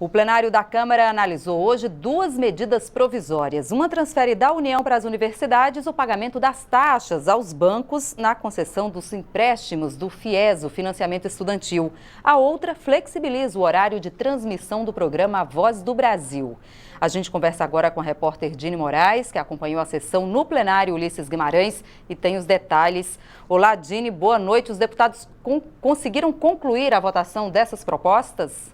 O plenário da Câmara analisou hoje duas medidas provisórias. Uma transfere da União para as universidades o pagamento das taxas aos bancos na concessão dos empréstimos do FIES, o Financiamento Estudantil. A outra flexibiliza o horário de transmissão do programa A Voz do Brasil. A gente conversa agora com a repórter Dini Moraes, que acompanhou a sessão no plenário Ulisses Guimarães e tem os detalhes. Olá, Dini, boa noite. Os deputados conseguiram concluir a votação dessas propostas?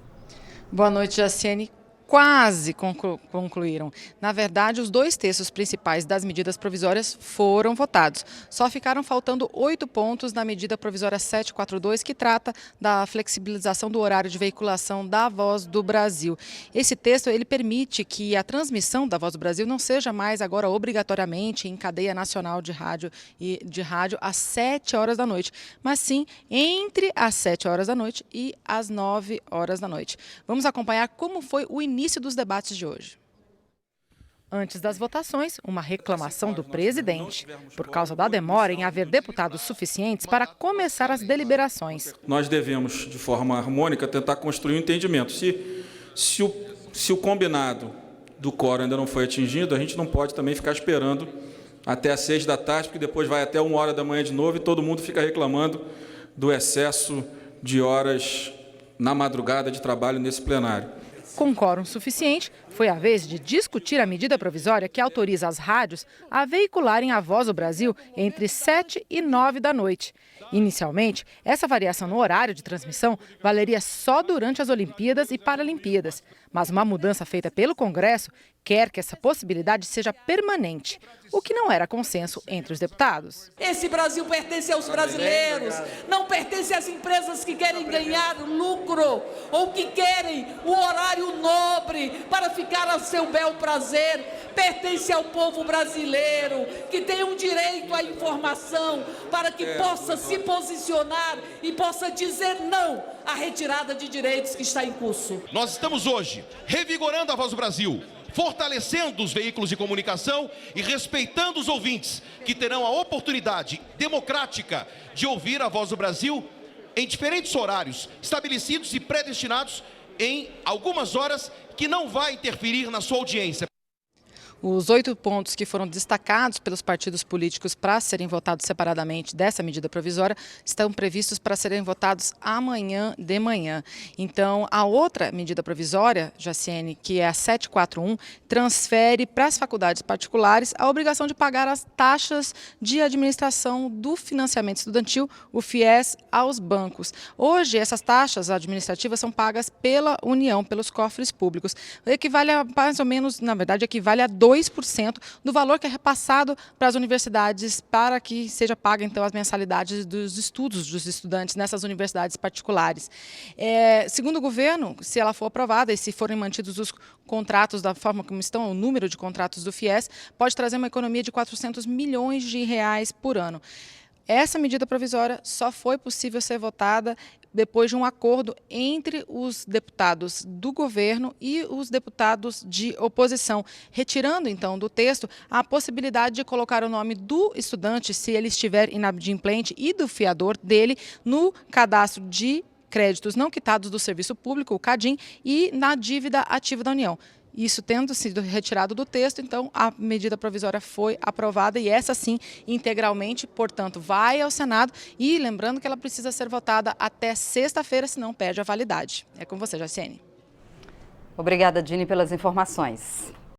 Boa noite, Jaciene. Quase concluíram. Na verdade, os 2 textos principais das medidas provisórias foram votados. Só ficaram faltando 8 pontos na medida provisória 742, que trata da flexibilização do horário de veiculação da Voz do Brasil. Esse texto ele permite que a transmissão da Voz do Brasil não seja mais agora obrigatoriamente em cadeia nacional de rádio às 7 horas da noite, mas sim entre as 7 horas da noite e as 9 horas da noite. Vamos acompanhar como foi o início dos debates de hoje. Antes das votações, uma reclamação do presidente, por causa da demora em haver deputados suficientes para começar as deliberações. Nós devemos, de forma harmônica, tentar construir um entendimento. Se o combinado do quórum ainda não foi atingido, a gente não pode também ficar esperando até às 6 da tarde, porque depois vai até 1 hora da manhã de novo e todo mundo fica reclamando do excesso de horas na madrugada de trabalho nesse plenário. Com quórum suficiente, foi a vez de discutir a medida provisória que autoriza as rádios a veicularem a Voz do Brasil entre 7 e 9 da noite. Inicialmente, essa variação no horário de transmissão valeria só durante as Olimpíadas e Paralimpíadas. Mas uma mudança feita pelo Congresso quer que essa possibilidade seja permanente, o que não era consenso entre os deputados. Esse Brasil pertence aos brasileiros, não pertence às empresas que querem ganhar lucro ou que querem o horário nobre para ficar a seu bel prazer. Pertence ao povo brasileiro, que tem um direito à informação para que possa se posicionar e possa dizer não à retirada de direitos que está em curso. Nós estamos hoje revigorando a Voz do Brasil, fortalecendo os veículos de comunicação e respeitando os ouvintes, que terão a oportunidade democrática de ouvir a Voz do Brasil em diferentes horários, estabelecidos e predestinados em algumas horas, que não vai interferir na sua audiência. Os 8 pontos que foram destacados pelos partidos políticos para serem votados separadamente dessa medida provisória estão previstos para serem votados amanhã de manhã. Então, a outra medida provisória, Jaciene, que é a 741, transfere para as faculdades particulares a obrigação de pagar as taxas de administração do financiamento estudantil, o FIES, aos bancos. Hoje, essas taxas administrativas são pagas pela União, pelos cofres públicos. Equivale a mais ou menos, na verdade, equivale a 2% do valor que é repassado para as universidades para que seja paga, então, as mensalidades dos estudos dos estudantes nessas universidades particulares. Segundo o governo, se ela for aprovada e se forem mantidos os contratos da forma como estão, o número de contratos do FIES, pode trazer uma economia de 400 milhões de reais por ano. Essa medida provisória só foi possível ser votada depois de um acordo entre os deputados do governo e os deputados de oposição, retirando, então, do texto a possibilidade de colocar o nome do estudante, se ele estiver inadimplente, e do fiador dele no cadastro de créditos não quitados do serviço público, o CADIM, e na dívida ativa da União. Isso tendo sido retirado do texto, então a medida provisória foi aprovada e essa sim, integralmente, portanto, vai ao Senado e lembrando que ela precisa ser votada até sexta-feira, senão perde a validade. É com você, Jaciene. Obrigada, Dini, pelas informações.